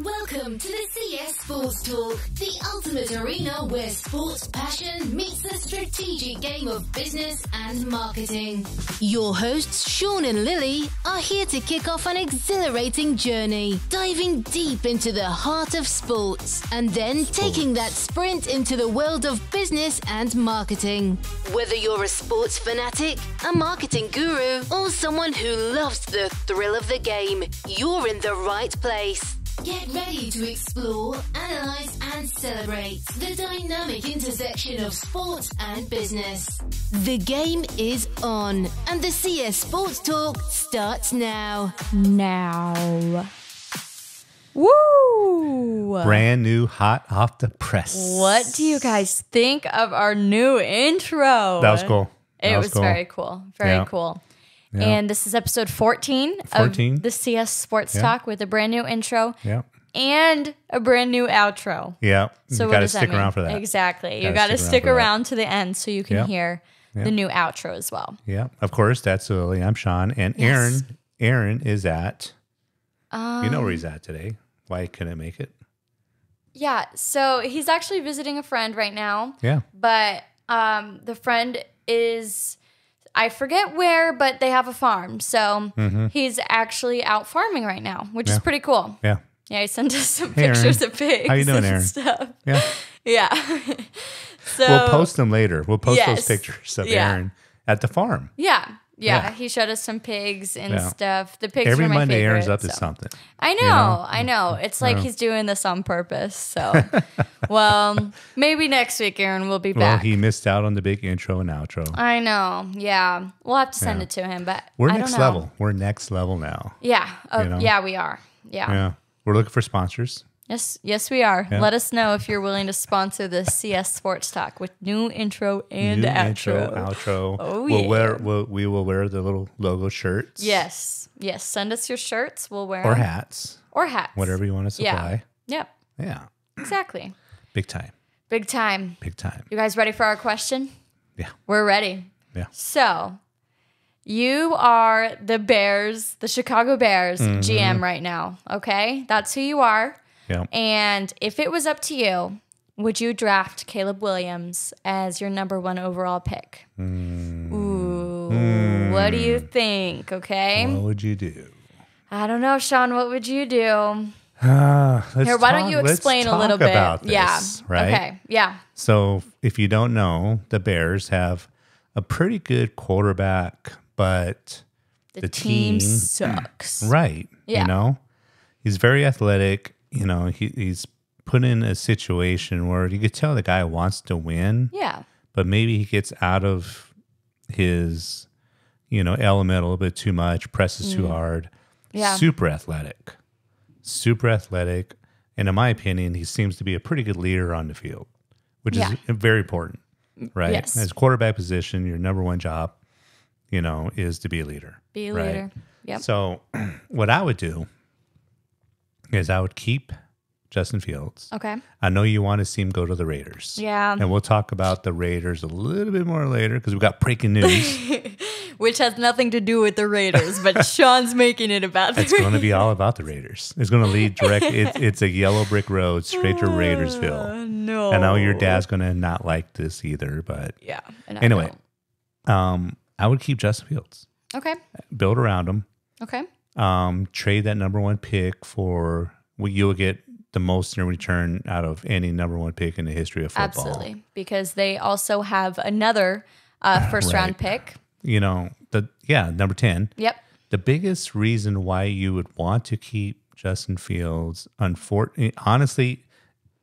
Welcome to the CS Sports Talk, the ultimate arena where sports passion meets the strategic game of business and marketing. Your hosts, Shawn and Lily, are here to kick off an exhilarating journey, diving deep into the heart of sports, and then taking that sprint into the world of business and marketing. Whether you're a sports fanatic, a marketing guru, or someone who loves the thrill of the game, you're in the right place. Get ready to explore, analyze, and celebrate the dynamic intersection of sports and business. The game is on, and the CS Sports Talk starts now. Woo! Brand new, hot off the press. What do you guys think of our new intro? That was cool. It was very cool. Very cool. Yeah. And this is episode 14 of the CS Sports Talk with a brand new intro and a brand new outro. Yeah. So you got to stick around for that. Exactly. You got to stick around to the end so you can hear the new outro as well. Yeah. Of course, that's Lily. I'm Shawn. And Aaron is at, you know where he's at today. Why he couldn't make it? Yeah. So he's actually visiting a friend right now. Yeah. But the friend is... I forget where, but they have a farm. So he's actually out farming right now, which is pretty cool. Yeah. Yeah, he sent us some pictures of pigs. How you doing, Aaron? Stuff. Yeah. Yeah. So we'll post them later. We'll post those pictures of Aaron at the farm. Yeah, he showed us some pigs and stuff. The pigs Every were my Monday, favorite, Aaron's up to something. I know. It's like he's doing this on purpose. So, well, maybe next week, Aaron will be back. Well, he missed out on the big intro and outro. I know. Yeah, we'll have to send it to him. But we're next level. We're next level now. Yeah. Yeah, we are. Yeah. We're looking for sponsors. Yes, we are. Yeah. Let us know if you're willing to sponsor the CS Sports Talk with new intro and outro. Oh, we will wear the little logo shirts. Yes. Send us your shirts. We'll wear or them. hats. Whatever you want to supply. Yep. Yeah. Exactly. Big time. You guys ready for our question? Yeah. We're ready. Yeah. So, you are the Chicago Bears GM right now, okay? That's who you are. Yeah. And if it was up to you, would you draft Caleb Williams as your number 1 overall pick? Ooh. What do you think, okay? What would you do? I don't know, Shawn. What would you do? Here, why don't you explain a little bit? About this, right? Okay. Yeah. So if you don't know, the Bears have a pretty good quarterback, but the team sucks. Right. Yeah. You know, he's very athletic. You know, he's put in a situation where you could tell the guy wants to win. Yeah. But maybe he gets out of his, element a little bit too much, presses too hard. Yeah. Super athletic. And in my opinion, he seems to be a pretty good leader on the field, which is very important, right? Yes. As quarterback position, your number 1 job, is to be a leader. Be a leader. Yep. So what I would do is I would keep Justin Fields. Okay. I know you want to see him go to the Raiders. Yeah. And we'll talk about the Raiders a little bit more later because we've got breaking news. Which has nothing to do with the Raiders, but Shawn's making it about the Raiders. It's going to be all about the Raiders. It's going to lead direct. It's a yellow brick road straight to Raidersville. No. I know your dad's going to not like this either, but yeah. Anyway, I would keep Justin Fields. Okay. Build around him. Okay. Trade that number 1 pick for what you'll get the most in return out of any number 1 pick in the history of football. Absolutely, because they also have another first round pick. Number 10. Yep. The biggest reason why you would want to keep Justin Fields, honestly,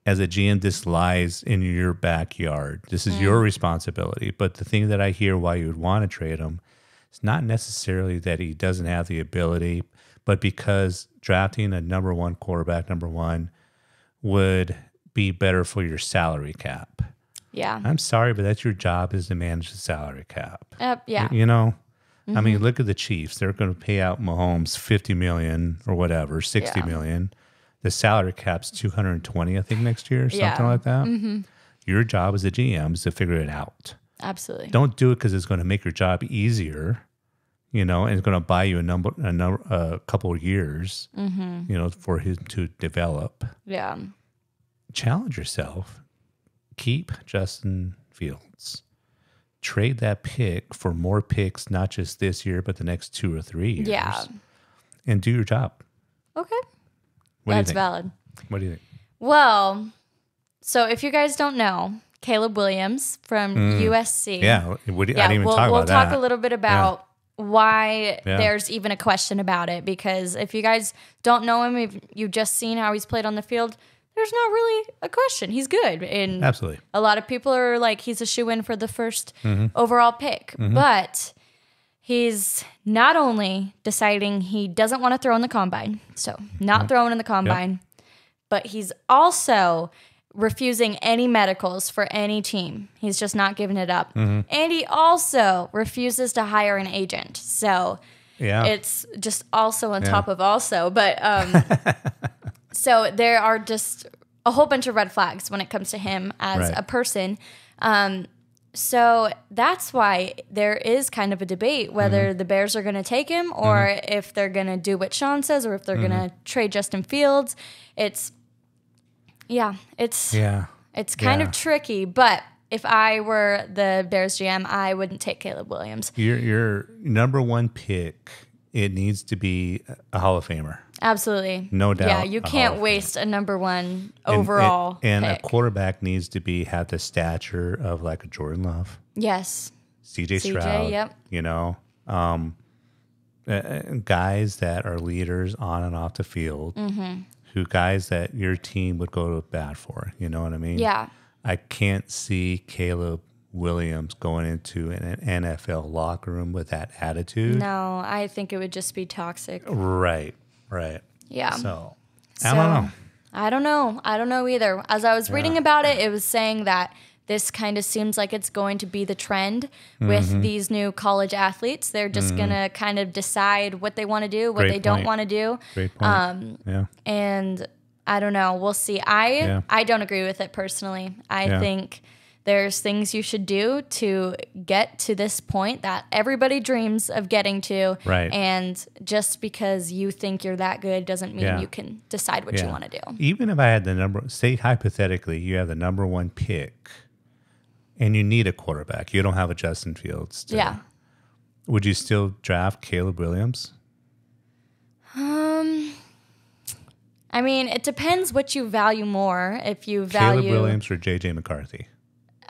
as a GM, this lies in your backyard. This is your responsibility. But the thing that I hear why you would want to trade him, it's not necessarily that he doesn't have the ability, but because drafting a number 1 quarterback, number 1, would be better for your salary cap. Yeah. I'm sorry, but that's your job, is to manage the salary cap. Yeah. I mean, look at the Chiefs. They're going to pay out Mahomes $50 million or whatever, $60 million. The salary cap's $220, I think, next year, something like that. Your job as a GM is to figure it out. Absolutely. Don't do it because it's going to make your job easier. and it's going to buy you a couple of years, for him to develop. Yeah. Challenge yourself. Keep Justin Fields. Trade that pick for more picks, not just this year, but the next 2 or 3 years. Yeah. And do your job. Okay. That's valid. What do you think? Well, so if you guys don't know, Caleb Williams from USC. Yeah. I didn't even talk about that. We'll talk a little bit about why there's even a question about it. Because if you guys don't know him, if you've just seen how he's played on the field, there's not really a question. He's good. And absolutely. A lot of people are like, he's a shoo-in for the first overall pick. But he's not only deciding he doesn't want to throw in the combine, so not throwing in the combine, but he's also refusing any medicals for any team. He's just not giving it up. And he also refuses to hire an agent. So it's just also on top of also. But so there are just a whole bunch of red flags when it comes to him as a person. So that's why there is kind of a debate whether the Bears are going to take him or if they're going to do what Shawn says or if they're going to trade Justin Fields. It's kind of tricky, but if I were the Bears GM, I wouldn't take Caleb Williams. Your number one pick, it needs to be a Hall of Famer. Absolutely. No doubt. Yeah, you can't waste a number one overall and pick. A quarterback needs to have the stature of like a Jordan Love. Yes. CJ Stroud. Yep. Guys that are leaders on and off the field. Guys that your team would go to bat for. You know what I mean? Yeah. I can't see Caleb Williams going into an NFL locker room with that attitude. No, I think it would just be toxic. Right. Yeah. So I don't know. I don't know either. As I was reading about it, it was saying that this kind of seems like it's going to be the trend with these new college athletes. They're just going to kind of decide what they want to do, what they don't want to do. Great point. And I don't know. We'll see. I don't agree with it personally. I think there's things you should do to get to this point that everybody dreams of getting to. Right. And just because you think you're that good doesn't mean you can decide what you want to do. Even if I had say hypothetically, you have the number one pick and you need a quarterback. You don't have a Justin Fields. Would you still draft Caleb Williams? I mean, it depends what you value more. If you value Caleb Williams or JJ McCarthy.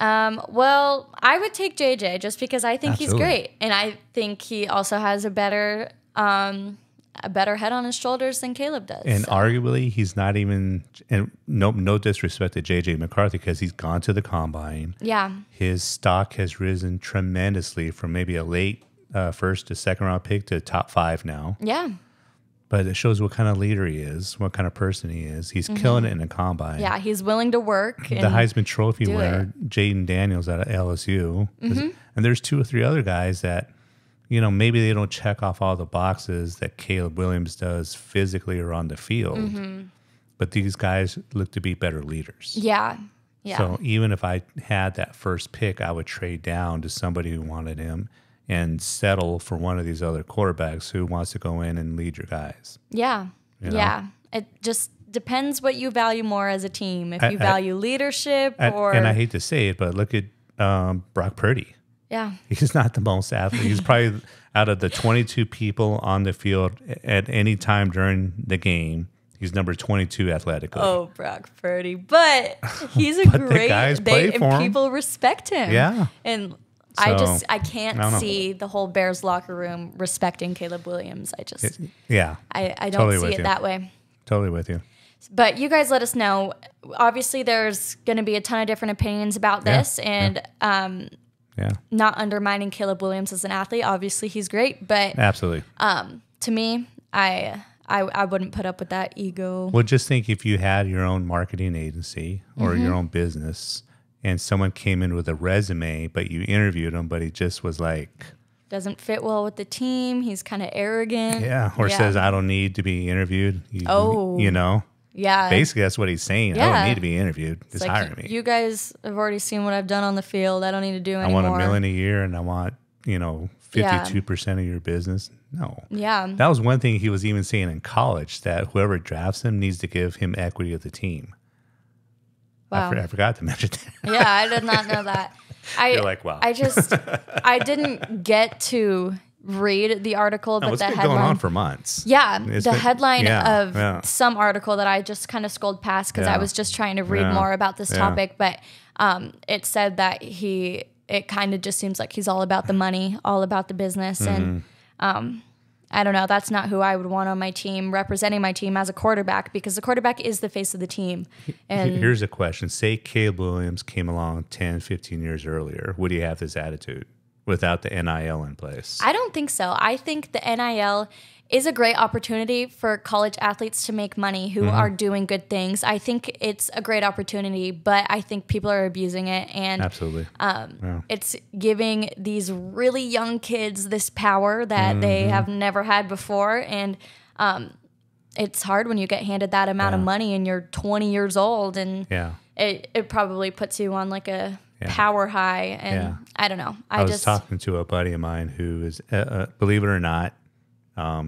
Well, I would take JJ just because I think he's great, and I think he also has a better head on his shoulders than Caleb does. And arguably, he's not even. And no disrespect to JJ McCarthy because he's gone to the combine. Yeah, his stock has risen tremendously from maybe a late first to second round pick to top 5 now. Yeah. But it shows what kind of leader he is, what kind of person he is. He's killing it in the combine. Yeah, he's willing to work. The Heisman Trophy winner, Jaden Daniels out of LSU. And there's 2 or 3 other guys that, maybe they don't check off all the boxes that Caleb Williams does physically or on the field. But these guys look to be better leaders. Yeah. So even if I had that first pick, I would trade down to somebody who wanted him and settle for one of these other quarterbacks who wants to go in and lead your guys. Yeah. Yeah. It just depends what you value more as a team. If you value leadership or... And I hate to say it, but look at Brock Purdy. Yeah. He's not the most athlete. He's probably out of the 22 people on the field at any time during the game, he's number 22 athletically. Oh, Brock Purdy. But he's a great... guys play for him. People respect him. Yeah. And... So, I can't see the whole Bears locker room respecting Caleb Williams. I don't totally see it that way. Totally with you. But you guys let us know. Obviously, there's going to be a ton of different opinions about this, and not undermining Caleb Williams as an athlete. Obviously, he's great, but absolutely. To me, I wouldn't put up with that ego. Well, just think if you had your own marketing agency or your own business. And someone came in with a resume, but you interviewed him, but he just was like... Doesn't fit well with the team. He's kind of arrogant. Yeah, or says, I don't need to be interviewed. Yeah. Basically, that's what he's saying. Yeah. I don't need to be interviewed. Just hire me. You guys have already seen what I've done on the field. I don't need to do anymore. I want $1 million a year, and I want, 52% of your business. No. Yeah. That was one thing he was even saying in college, that whoever drafts him needs to give him equity of the team. Wow. I forgot to mention that. Yeah, I did not know that. You're like, wow. I didn't get to read the article, but it's the been headline going on for months. Yeah, It's the been- headline yeah, of yeah. some article that I just kind of scrolled past because I was just trying to read more about this topic, but it said that it kind of just seems like he's all about the money, all about the business, and I don't know. That's not who I would want on my team, representing my team as a quarterback, because the quarterback is the face of the team. And Here's a question. Say Caleb Williams came along 10, 15 years earlier. Would he have this attitude without the NIL in place? I don't think so. I think the NIL is a great opportunity for college athletes to make money who are doing good things. I think it's a great opportunity, but I think people are abusing it. And Absolutely. it's giving these really young kids this power that they have never had before. And it's hard when you get handed that amount of money and you're 20 years old. And it probably puts you on like a power high. And I don't know. I was talking to a buddy of mine who is, believe it or not,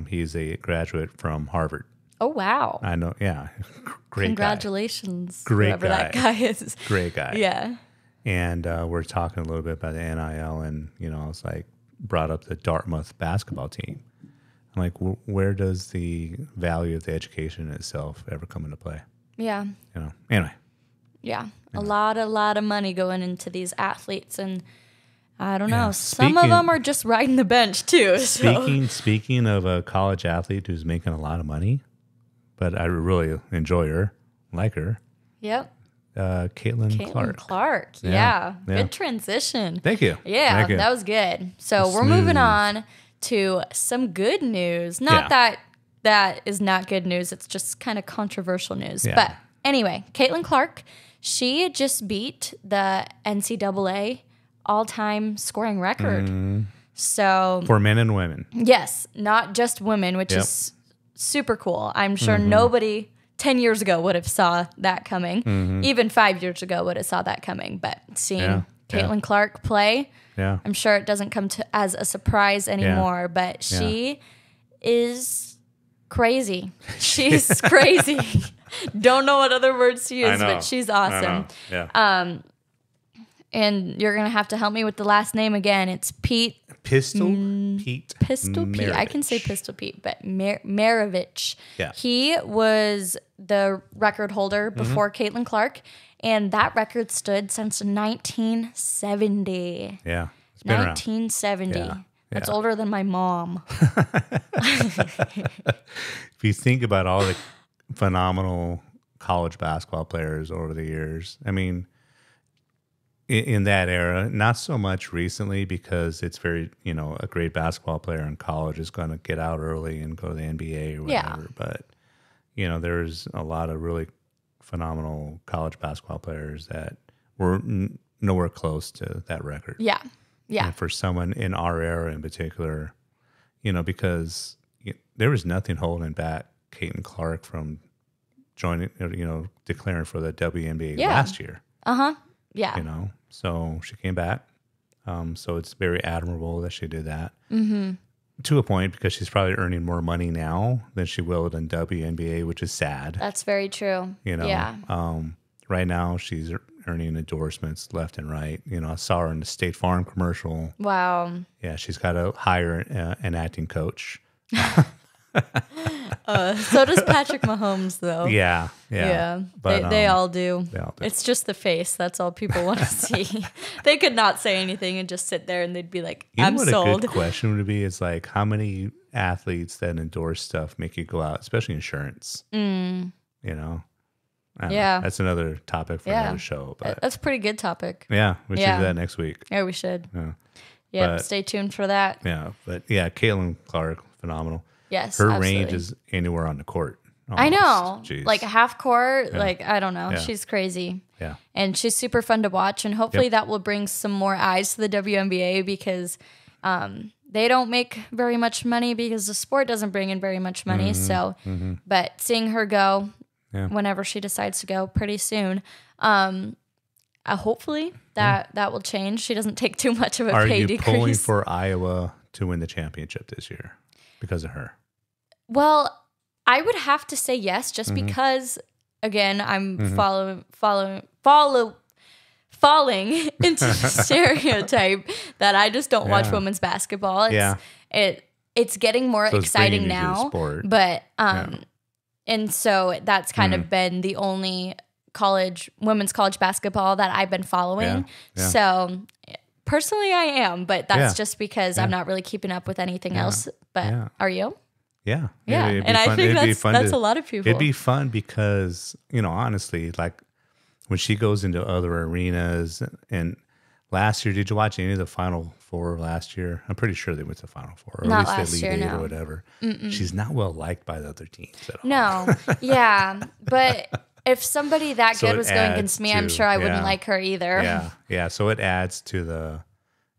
he's a graduate from Harvard. Oh, wow. I know. Yeah. Great Congratulations. Great whoever guy. that guy is. guy. Great guy. Yeah. And we're talking a little bit about the NIL, and, I was like, brought up the Dartmouth basketball team. I'm like, where does the value of the education itself ever come into play? Yeah. Anyway. Yeah. A lot of money going into these athletes, and I don't know. Some of them are just riding the bench too. Speaking of a college athlete who's making a lot of money, but I really enjoy her, like her. Yep. Caitlin Clark. Yeah. Good transition. Thank you. Yeah, Thank you. that was good. So we're moving on to some good news. Not that is not good news. It's just kind of controversial news. Yeah. But anyway, Caitlin Clark, she just beat the NCAA all-time scoring record. So For men and women. yes, not just women, which is super cool. I'm sure nobody 10 years ago would have saw that coming. Even 5 years ago would have saw that coming. But seeing Caitlin Clark play, I'm sure it doesn't come as a surprise anymore. But she is crazy. She's crazy. Don't know what other words to use, but she's awesome. Yeah. And you're going to have to help me with the last name again. It's Pete. Pistol Pete. Maravich. I can say Pistol Pete, but Maravich. Yeah. He was the record holder before Caitlin Clark, and that record stood since 1970. Yeah. It's been around. 1970. Yeah. That's older than my mom. If you think about all the phenomenal college basketball players over the years, I mean, in that era, not so much recently because it's very, a great basketball player in college is going to get out early and go to the NBA or whatever. But, there's a lot of really phenomenal college basketball players that were nowhere close to that record. Yeah. Yeah. And for someone in our era in particular, because there was nothing holding back Caitlin Clark from joining, declaring for the WNBA last year. Yeah. So she came back. So it's very admirable that she did that. To a point, because she's probably earning more money now than she will in WNBA, which is sad. That's very true. Yeah. Right now she's earning endorsements left and right. I saw her in the State Farm commercial. Wow. Yeah, she's got to hire an acting coach. So does Patrick Mahomes, though. Yeah. But they all do. They all do. It's just the face. That's all people want to see. They could not say anything and just sit there and they'd be like, I'm what sold. A good question would be is like, how many athletes that endorse stuff make you go out, especially insurance? I don't know. That's another topic for another show. But that's a pretty good topic. Yeah, we should do that next week. Yeah, we should. Yeah. But stay tuned for that. Yeah, but Caitlin Clark, phenomenal. Yes, her absolutely. range is anywhere on the court. Almost. I know. Jeez. Like a half court, I don't know. Yeah. She's crazy. Yeah. And she's super fun to watch. And hopefully that will bring some more eyes to the WNBA because they don't make very much money because the sport doesn't bring in very much money. But seeing her go whenever she decides to go pretty soon, hopefully that will change. She doesn't take too much of a pay decrease. Are you pulling for Iowa to win the championship this year because of her? Well, I would have to say yes, just because, again, I'm falling into the stereotype that I just don't watch women's basketball. It's getting more exciting now, but and so that's kind of been the only women's college basketball that I've been following. So personally, I am, but that's just because I'm not really keeping up with anything else. But are you? Yeah. And I think that's a lot of people. It'd be fun because, honestly, like when she goes into other arenas, and last year, did you watch any of the Final Four last year? I'm pretty sure they went to the Final Four, or not at least least the Elite Eight no. or whatever. She's not well liked by the other teams at all. No. Yeah. But if somebody that good was going against me, I'm sure I wouldn't like her either. Yeah. So it adds to the,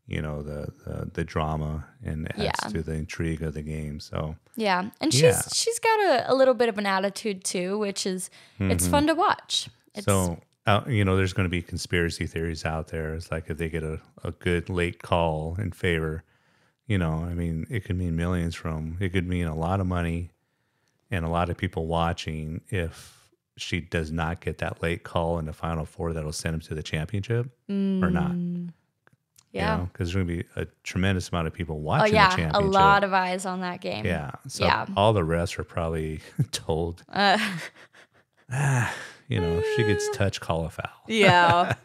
the drama, and adds to the intrigue of the game. So yeah, and she's got a little bit of an attitude too, which is it's fun to watch. There's going to be conspiracy theories out there. It's like if they get a good late call in favor, it could mean millions it could mean a lot of money and a lot of people watching if she does not get that late call in the Final Four that'll send them to the championship or not. Yeah. Because there's going to be a tremendous amount of people watching the championship. A lot of eyes on that game. Yeah. So all the rest are probably told, if she gets touched, call a foul. Yeah.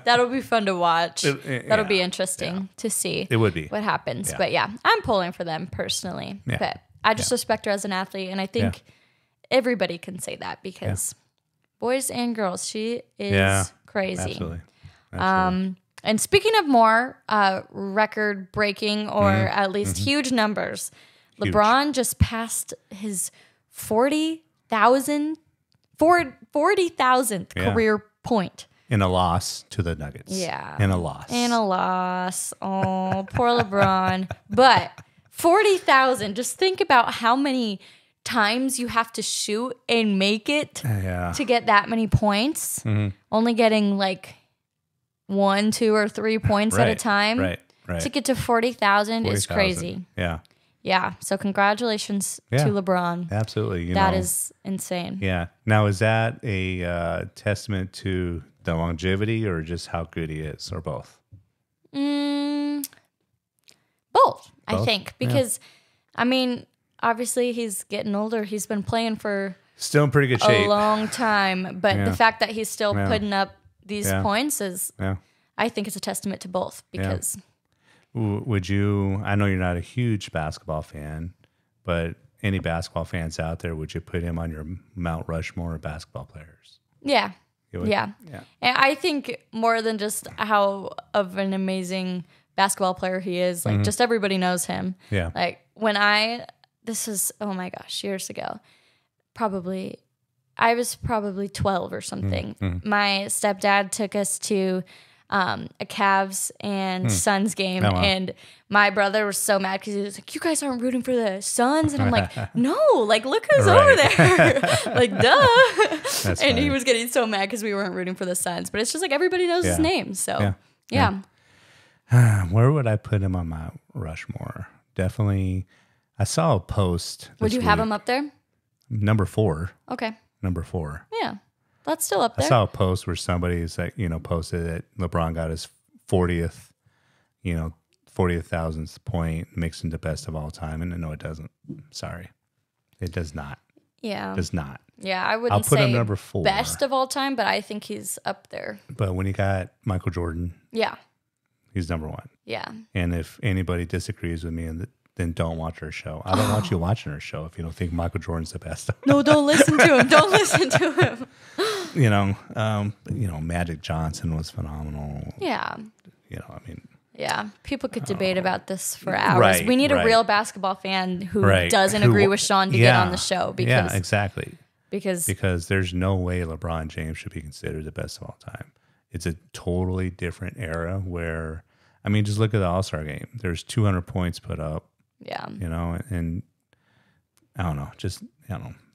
That'll be fun to watch. That'll be interesting to see. It would be. What happens. But I'm pulling for them personally. Yeah. But I just respect her as an athlete, and I think everybody can say that because boys and girls, she is crazy. Absolutely. And speaking of more record breaking or at least huge numbers, LeBron just passed his 40,000th career point. In a loss to the Nuggets. Yeah. In a loss. Oh, poor LeBron. But 40,000, just think about how many times you have to shoot and make it to get that many points. Only getting like 1, 2, or 3 points at a time. Right. To get to 40,000 is crazy. Yeah. So congratulations to LeBron. Absolutely. That is insane. Yeah. Now, is that a testament to the longevity or just how good he is, or both? Both, I think. Because, obviously he's getting older. He's been playing for still in pretty good shape. A long time. But the fact that he's still putting up these points is, I think it's a testament to both. Because... Would you, I know you're not a huge basketball fan, but any basketball fans out there, would you put him on your Mount Rushmore of basketball players? Yeah. And I think more than just how of an amazing basketball player he is, like just everybody knows him. Yeah. Like this is, oh my gosh, years ago, I was probably 12 or something. My stepdad took us to a Cavs and Suns game, and my brother was so mad because he was like, "You guys aren't rooting for the Suns," and I'm like, "No, like look who's over there, like duh." That's and funny. he was getting so mad because we weren't rooting for the Suns, but it's just like everybody knows his name, so yeah. Where would I put him on Mount Rushmore? Definitely. I saw a post. Would you have him up there? Number 4. Okay. Number 4. Yeah. That's still up there. I saw a post where somebody's like, posted that LeBron got his 40,000th point, makes him the best of all time. And no, it doesn't. Sorry. It does not. Yeah. It does not. Yeah, I wouldn't I'll put say him number 4. Best of all time, but I think he's up there. But when you got Michael Jordan, he's number 1. Yeah. And if anybody disagrees with me, then don't watch our show. I don't want you watching our show if you don't think Michael Jordan's the best. No, don't listen to him. Don't listen to him. Magic Johnson was phenomenal. Yeah. Yeah. People could debate about this for hours. Right, we need a real basketball fan who doesn't agree with Shawn to get on the show. Because, exactly. Because there's no way LeBron James should be considered the best of all time. It's a totally different era where, just look at the All-Star game. There's 200 points put up. Yeah. And I don't know,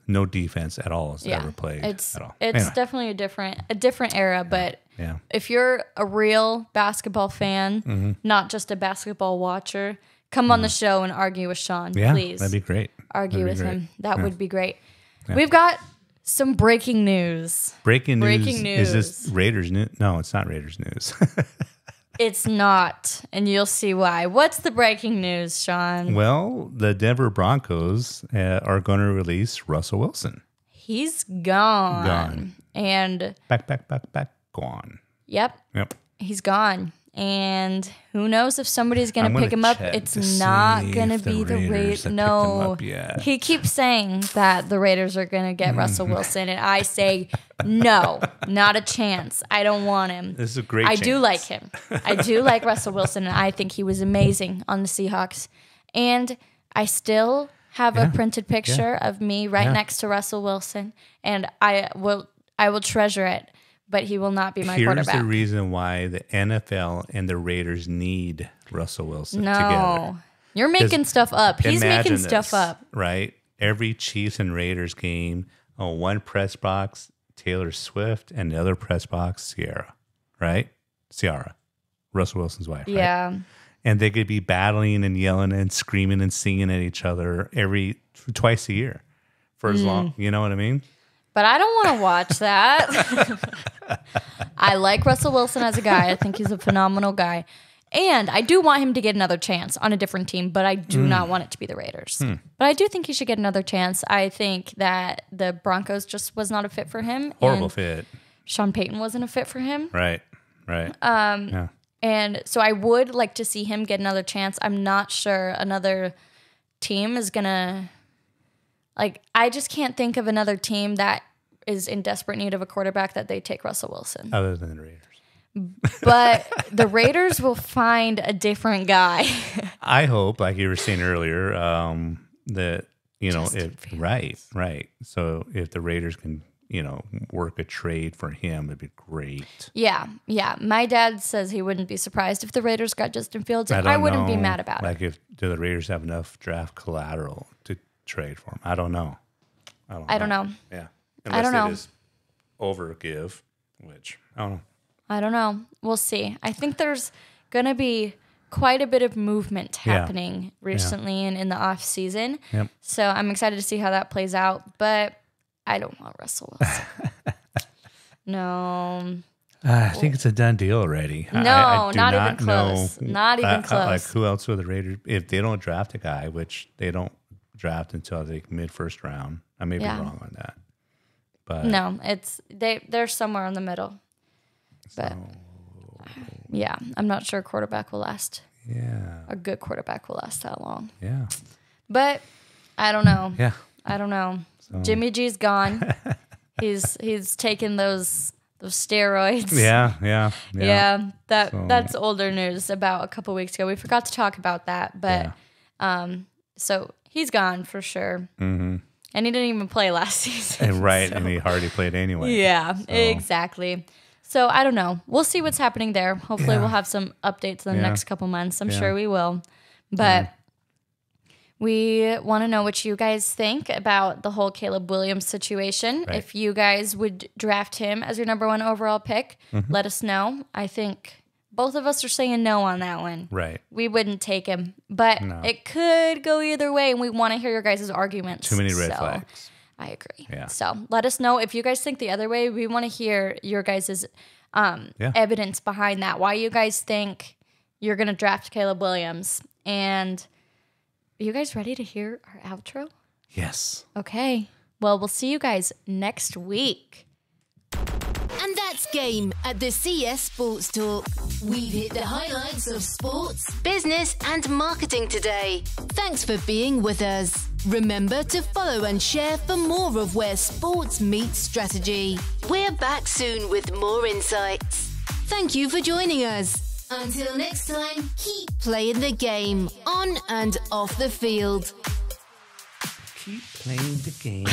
no defense at all is ever played it's at all. It's definitely a different era, but if you're a real basketball fan, not just a basketball watcher, come on the show and argue with Shawn. Yeah, please. that'd be great. Argue with him. That would be great. Yeah. We've got some breaking news. Breaking news. Is this Raiders news? No, it's not Raiders news. It's not, and you'll see why. What's the breaking news, Shawn? Well, the Denver Broncos are going to release Russell Wilson. He's gone. And back, gone. Yep. He's gone. And who knows if somebody's going to pick him up. It's not going to be the Raiders. No. He keeps saying that the Raiders are going to get Russell Wilson. And I say, no, not a chance. I don't want him. This is a great chance. I do like him. I do like Russell Wilson. And I think he was amazing on the Seahawks. And I still have a printed picture of me right next to Russell Wilson. And I will treasure it. But he will not be my quarterback. Here's the reason why the NFL and the Raiders need Russell Wilson together. You're making stuff up. He's making stuff up. Right? Every Chiefs and Raiders game, one press box, Taylor Swift, and the other press box, Ciara. Right? Ciara. Russell Wilson's wife. Yeah. Right? And they could be battling and yelling and screaming and singing at each other twice a year for as long. You know what I mean? But I don't want to watch that. I like Russell Wilson as a guy. I think he's a phenomenal guy. And I do want him to get another chance on a different team, but I do not want it to be the Raiders. But I do think he should get another chance. I think that the Broncos just was not a fit for him. Horrible fit. Sean Payton wasn't a fit for him. Right. And so I would like to see him get another chance. I'm not sure another team is going to... I just can't think of another team that is in desperate need of a quarterback that they take Russell Wilson. Other than the Raiders. But the Raiders will find a different guy. I hope, like you were saying earlier, that, right. So if the Raiders can, work a trade for him, it'd be great. Yeah. My dad says he wouldn't be surprised if the Raiders got Justin Fields. I wouldn't be mad about it. Do the Raiders have enough draft collateral to trade for him? I don't know. I don't know. Yeah. I don't know. It is overgive, which I don't know. I don't know. We'll see. I think there's going to be quite a bit of movement happening recently and in the off season. Yep. So I'm excited to see how that plays out, but I don't want Russell Wilson. No. I think it's a done deal already. No, I do not even close. Not even close. Who else will the Raiders, if they don't draft a guy, which they don't draft until I think mid-first round. I may be wrong on that. But no, they're somewhere in the middle. But I'm not sure a quarterback will last. Yeah. A good quarterback will last that long. Yeah. But I don't know. Yeah. I don't know. So. Jimmy G's gone. he's taken those steroids. Yeah. That's older news about a couple weeks ago. We forgot to talk about that, but so he's gone for sure. Mm-hmm. And he didn't even play last season. And he hardly played anyway. Yeah, exactly. So I don't know. We'll see what's happening there. Hopefully we'll have some updates in the next couple months. I'm sure we will. But we want to know what you guys think about the whole Caleb Williams situation. Right. If you guys would draft him as your number 1 overall pick, let us know. I think both of us are saying no on that one. Right. We wouldn't take him. But it could go either way, and we want to hear your guys' arguments. Too many red flags. I agree. Yeah. So let us know if you guys think the other way. We want to hear your guys' evidence behind that. Why you guys think you're going to draft Caleb Williams. And are you guys ready to hear our outro? Yes. Okay. Well, we'll see you guys next week. And that's game at the CS Sports Talk. We've hit the highlights of sports, business, and marketing today. Thanks for being with us. Remember to follow and share for more of where sports meets strategy. We're back soon with more insights. Thank you for joining us. Until next time, keep playing the game on and off the field. Keep playing the game.